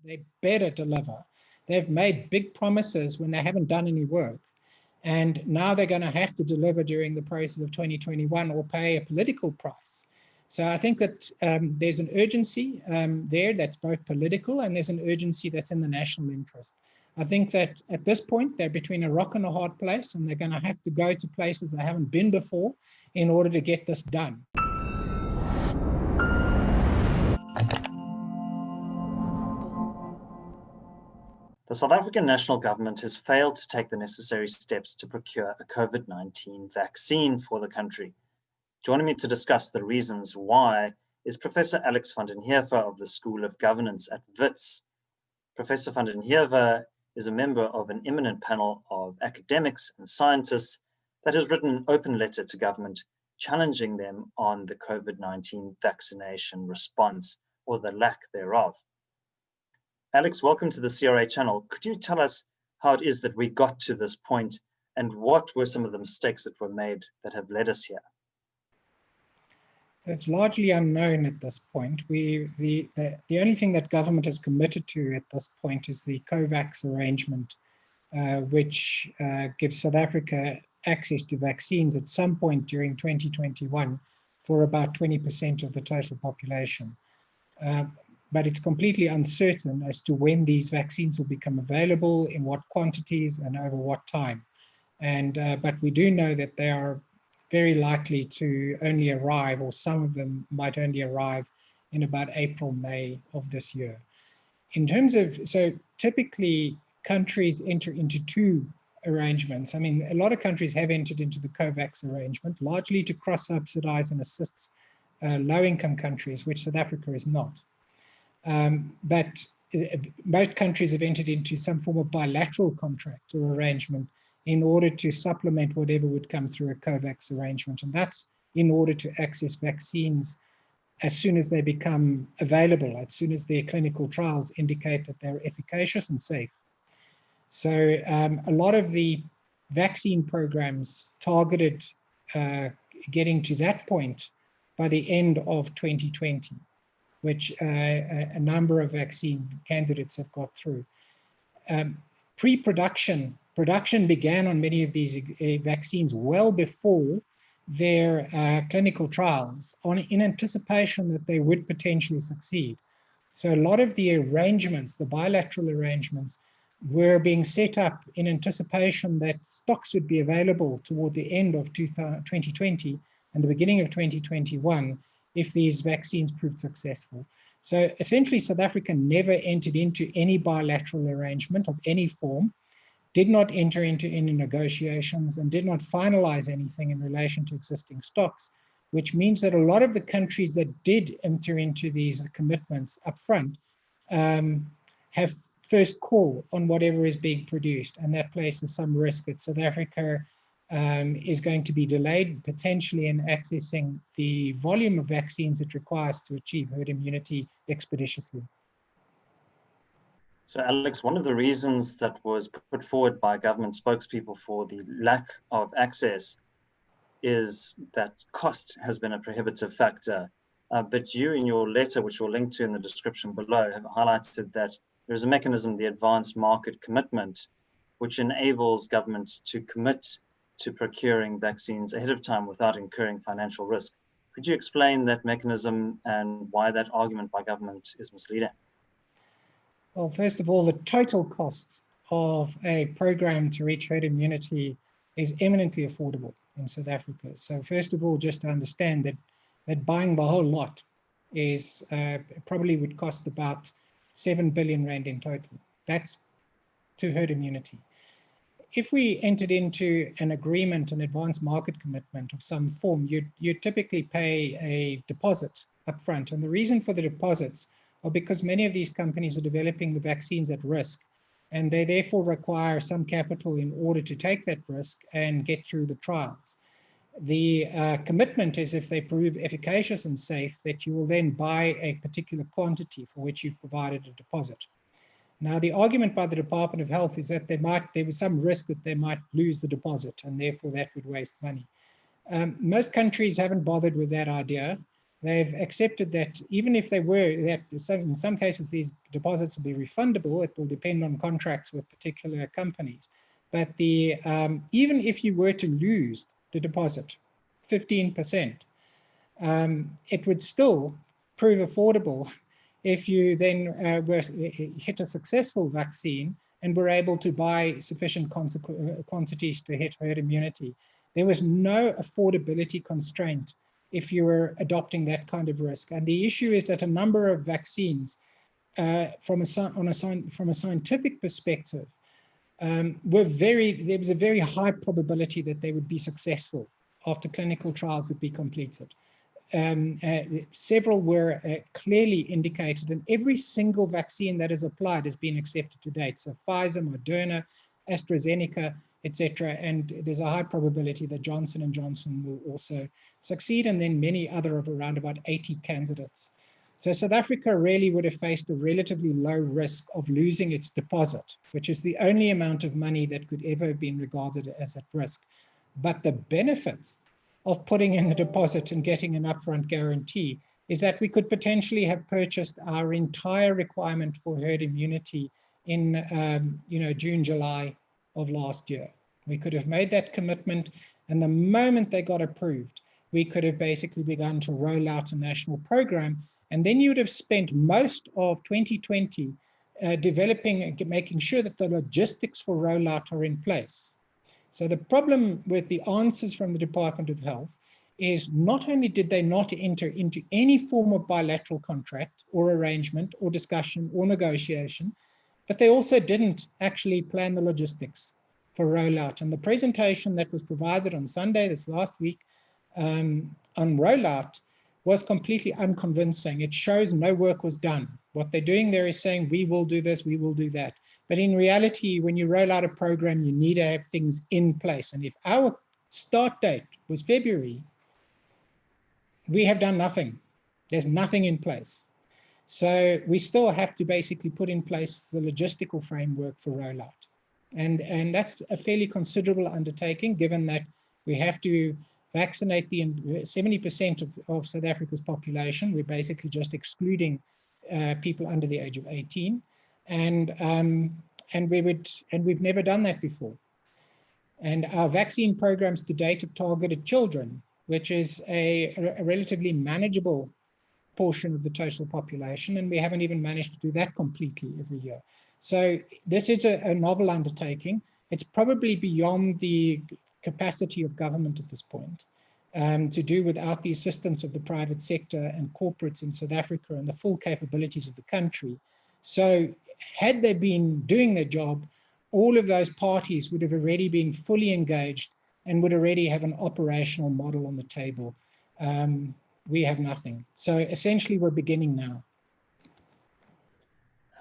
They better deliver. They've made big promises when they haven't done any work. And now they're going to have to deliver during the process of 2021 or pay a political price. So I think that there's an urgency there that's both political, and there's an urgency that's in the national interest. I think that at this point, they're between a rock and a hard place, and they're going to have to go to places they haven't been before in order to get this done. The South African national government has failed to take the necessary steps to procure a COVID-19 vaccine for the country. Joining me to discuss the reasons why is Professor Alex van den Heever of the School of Governance at Wits. Professor van den Heever is a member of an eminent panel of academics and scientists that has written an open letter to government challenging them on the COVID-19 vaccination response, or the lack thereof. Alex, welcome to the CRA channel. Could you tell us how it is that we got to this point, and what were some of the mistakes that were made that have led us here? It's largely unknown at this point. The only thing that government has committed to at this point is the COVAX arrangement, which gives South Africa access to vaccines at some point during 2021 for about 20% of the total population. But it's completely uncertain as to when these vaccines will become available, in what quantities, and over what time. But we do know that they are very likely to only arrive, or some of them might only arrive in about April, May of this year. In terms of, so typically countries enter into two arrangements. I mean, a lot of countries have entered into the COVAX arrangement, largely to cross-subsidize and assist low-income countries, which South Africa is not. But most countries have entered into some form of bilateral contract or arrangement in order to supplement whatever would come through a COVAX arrangement. And that's in order to access vaccines as soon as they become available, as soon as their clinical trials indicate that they're efficacious and safe. So a lot of the vaccine programs targeted getting to that point by the end of 2020. Which a number of vaccine candidates have got through. Production began on many of these vaccines well before their clinical trials, in anticipation that they would potentially succeed. So a lot of the arrangements, the bilateral arrangements, were being set up in anticipation that stocks would be available toward the end of 2020 and the beginning of 2021, if these vaccines proved successful. So essentially, South Africa never entered into any bilateral arrangement of any form, did not enter into any negotiations, and did not finalize anything in relation to existing stocks, which means that a lot of the countries that did enter into these commitments upfront have first call on whatever is being produced, and that places some risk that South Africa is going to be delayed potentially in accessing the volume of vaccines it requires to achieve herd immunity expeditiously. So Alex, one of the reasons that was put forward by government spokespeople for the lack of access is that cost has been a prohibitive factor. But you, in your letter, which we'll link to in the description below, have highlighted that there's a mechanism, the advanced market commitment, which enables government to commit to procuring vaccines ahead of time without incurring financial risk. Could you explain that mechanism and why that argument by government is misleading? Well, first of all, the total cost of a program to reach herd immunity is eminently affordable in South Africa. So first of all, just to understand that buying the whole lot is probably would cost about 7 billion rand in total. That's to herd immunity. If we entered into an agreement, an advanced market commitment of some form, you'd typically pay a deposit upfront. And the reason for the deposits are because many of these companies are developing the vaccines at risk, and they therefore require some capital in order to take that risk and get through the trials. The commitment is, if they prove efficacious and safe, that you will then buy a particular quantity for which you've provided a deposit. Now, the argument by the Department of Health is that there was some risk that they might lose the deposit, and therefore that would waste money. Most countries haven't bothered with that idea. They've accepted that even if they were, that in some cases these deposits will be refundable. It will depend on contracts with particular companies. But even if you were to lose the deposit, 15%, it would still prove affordable if you then hit a successful vaccine and were able to buy sufficient quantities to hit herd immunity. There was no affordability constraint if you were adopting that kind of risk. And the issue is that a number of vaccines, from a scientific perspective, there was a very high probability that they would be successful after clinical trials would be completed. Several were clearly indicated, and every single vaccine that is applied has been accepted to date. So Pfizer, Moderna, AstraZeneca, etc. And there's a high probability that Johnson & Johnson will also succeed, and then many other of around about 80 candidates. So South Africa really would have faced a relatively low risk of losing its deposit, which is the only amount of money that could ever have been regarded as at risk. But the benefit of putting in the deposit and getting an upfront guarantee is that we could potentially have purchased our entire requirement for herd immunity in June, July of last year. We could have made that commitment, and the moment they got approved, we could have basically begun to roll out a national program, and then you would have spent most of 2020 developing and making sure that the logistics for rollout are in place. So the problem with the answers from the Department of Health is not only did they not enter into any form of bilateral contract or arrangement or discussion or negotiation, but they also didn't actually plan the logistics for rollout. And the presentation that was provided on Sunday this last week on rollout was completely unconvincing. It shows no work was done. What they're doing there is saying, we will do this, we will do that. But in reality, when you roll out a program, you need to have things in place. And if our start date was February, we have done nothing. There's nothing in place. So we still have to basically put in place the logistical framework for rollout. And that's a fairly considerable undertaking, given that we have to vaccinate the 70% of South Africa's population. We're basically just excluding people under the age of 18. And we've never done that before. And our vaccine programs to date have targeted children, which is a relatively manageable portion of the total population, and we haven't even managed to do that completely every year. So this is a novel undertaking. It's probably beyond the capacity of government at this point to do without the assistance of the private sector and corporates in South Africa and the full capabilities of the country. So had they been doing their job, all of those parties would have already been fully engaged and would already have an operational model on the table. We have nothing. So essentially, we're beginning now.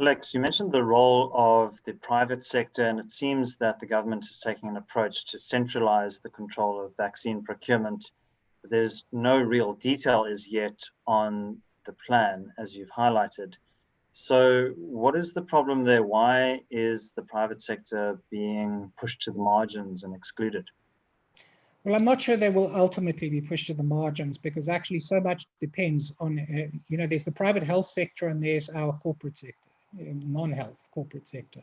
Alex, you mentioned the role of the private sector, and it seems that the government is taking an approach to centralize the control of vaccine procurement. There's no real detail as yet on the plan, as you've highlighted. So what is the problem there? Why is the private sector being pushed to the margins and excluded? Well, I'm not sure they will ultimately be pushed to the margins, because actually so much depends on, there's the private health sector and there's our corporate sector, non-health corporate sector,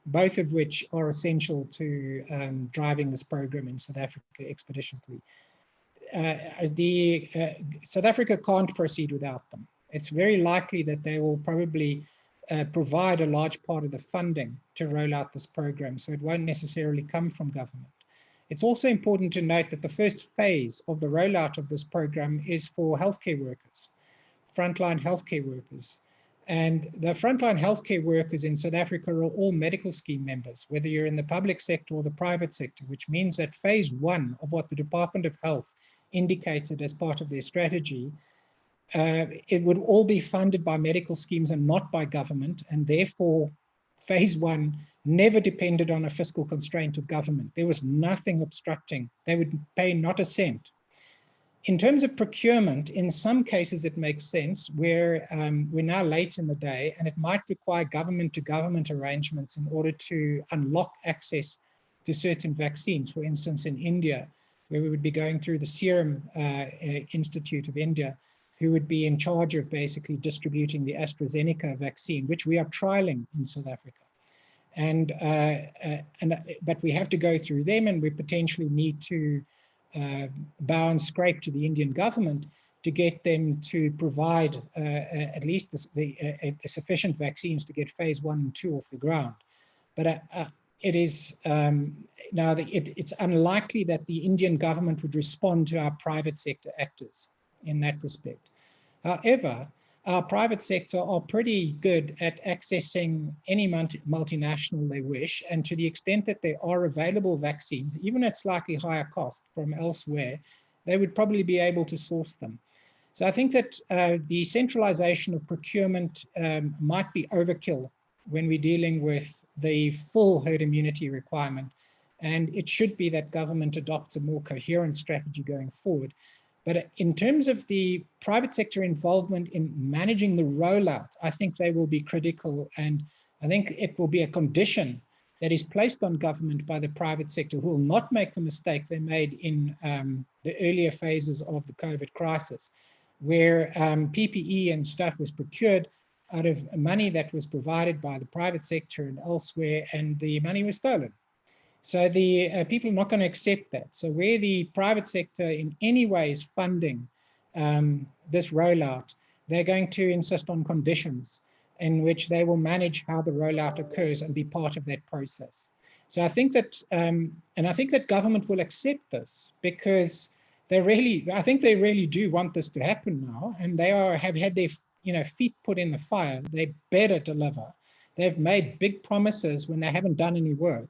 both of which are essential to driving this program in South Africa expeditiously. South Africa can't proceed without them. It's very likely that they will probably provide a large part of the funding to roll out this program, so it won't necessarily come from government. It's also important to note that the first phase of the rollout of this program is for healthcare workers, frontline healthcare workers. And the frontline healthcare workers in South Africa are all medical scheme members, whether you're in the public sector or the private sector, which means that phase one of what the Department of Health indicated as part of their strategy, it would all be funded by medical schemes and not by government, and therefore phase one never depended on a fiscal constraint of government. There was nothing obstructing. They would pay not a cent. In terms of procurement, in some cases it makes sense where we're now late in the day and it might require government-to-government arrangements in order to unlock access to certain vaccines. For instance, in India, where we would be going through the Serum Institute of India, who would be in charge of basically distributing the AstraZeneca vaccine, which we are trialing in South Africa. But we have to go through them, and we potentially need to bow and scrape to the Indian government to get them to provide at least sufficient vaccines to get phase 1 and 2 off the ground. But it is now it's unlikely that the Indian government would respond to our private sector actors in that respect. However, our private sector are pretty good at accessing any multinational they wish, and to the extent that there are available vaccines, even at slightly higher cost from elsewhere, they would probably be able to source them. So I think that the centralization of procurement might be overkill when we're dealing with the full herd immunity requirement, and it should be that government adopts a more coherent strategy going forward. But in terms of the private sector involvement in managing the rollout, I think they will be critical, and I think it will be a condition that is placed on government by the private sector, who will not make the mistake they made in the earlier phases of the COVID crisis, where PPE and stuff was procured out of money that was provided by the private sector and elsewhere, and the money was stolen. So the people are not going to accept that. So where the private sector in any way is funding this rollout, they're going to insist on conditions in which they will manage how the rollout occurs and be part of that process. So I think that, and I think that government will accept this, because I think they really do want this to happen now, and they have had their feet put in the fire. They better deliver. They've made big promises when they haven't done any work.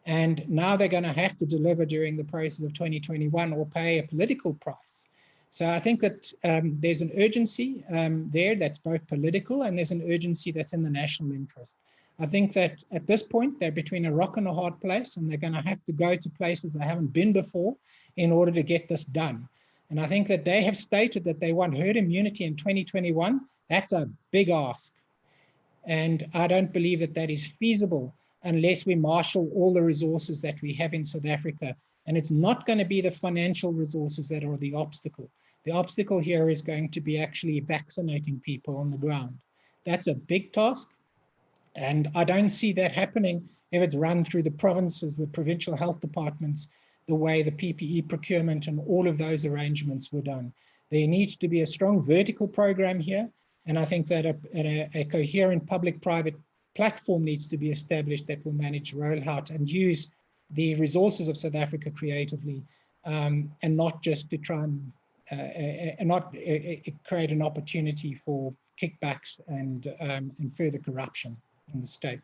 And now they're going to have to deliver during the process of 2021 or pay a political price. So I think that there's an urgency there that's both political, and there's an urgency that's in the national interest. I think that at this point, they're between a rock and a hard place, and they're going to have to go to places they haven't been before in order to get this done. And I think that they have stated that they want herd immunity in 2021. That's a big ask. And I don't believe that that is feasible unless we marshal all the resources that we have in South Africa. And it's not going to be the financial resources that are the obstacle. The obstacle here is going to be actually vaccinating people on the ground. That's a big task. And I don't see that happening if it's run through the provinces, the provincial health departments, the way the PPE procurement and all of those arrangements were done. There needs to be a strong vertical program here. And I think that a coherent public-private platform needs to be established that will manage rollout and use the resources of South Africa creatively, and not just to try and create an opportunity for kickbacks and further corruption in the state.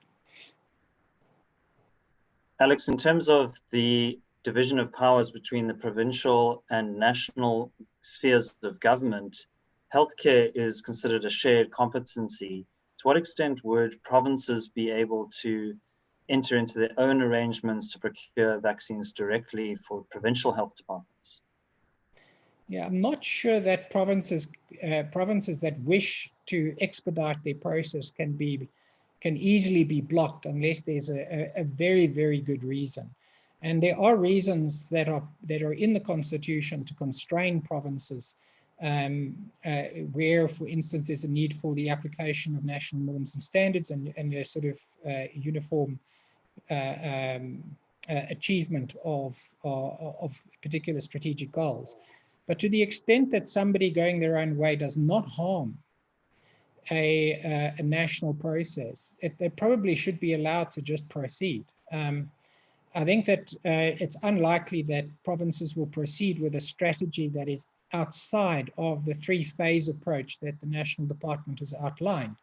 Alex, in terms of the division of powers between the provincial and national spheres of government, healthcare is considered a shared competency. To what extent would provinces be able to enter into their own arrangements to procure vaccines directly for provincial health departments? Yeah, I'm not sure that provinces that wish to expedite their process can easily be blocked unless there's a very, very good reason. And there are reasons that are in the Constitution to constrain provinces, where, for instance, there's a need for the application of national norms and standards and a sort of uniform achievement of particular strategic goals. But to the extent that somebody going their own way does not harm a national process, they probably should be allowed to just proceed. I think that it's unlikely that provinces will proceed with a strategy that is outside of the three-phase approach that the national department has outlined.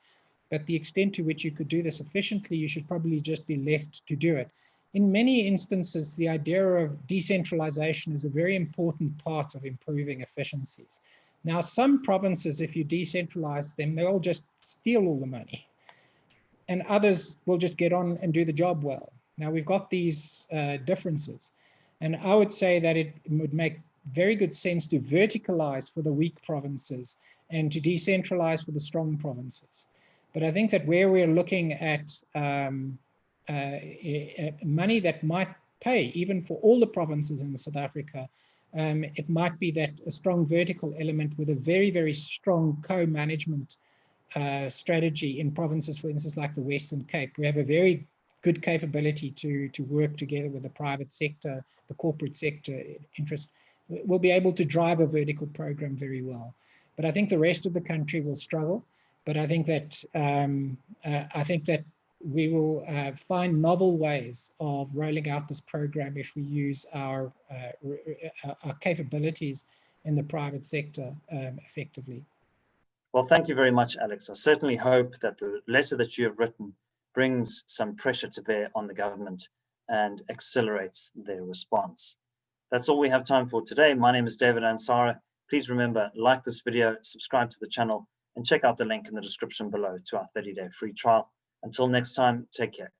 But the extent to which you could do this efficiently, you should probably just be left to do it. In many instances, the idea of decentralization is a very important part of improving efficiencies. Now, some provinces, if you decentralize them, they'll just steal all the money. And others will just get on and do the job well. Now, we've got these differences. And I would say that it would make very good sense to verticalize for the weak provinces and to decentralize for the strong provinces. But I think that where we're looking at money that might pay even for all the provinces in South Africa, It might be that a strong vertical element with a very, very strong co-management strategy in provinces, for instance, like the Western Cape. We have a very good capability to work together with the private sector, the corporate sector interest. We'll be able to drive a vertical program very well. But I think the rest of the country will struggle. But I think that we will find novel ways of rolling out this program if we use our capabilities in the private sector effectively. Well, thank you very much, Alex. I certainly hope that the letter that you have written brings some pressure to bear on the government and accelerates their response. That's all we have time for today. My name is David Ansara. Please remember, like this video, subscribe to the channel, and check out the link in the description below to our 30-day free trial. Until next time, take care.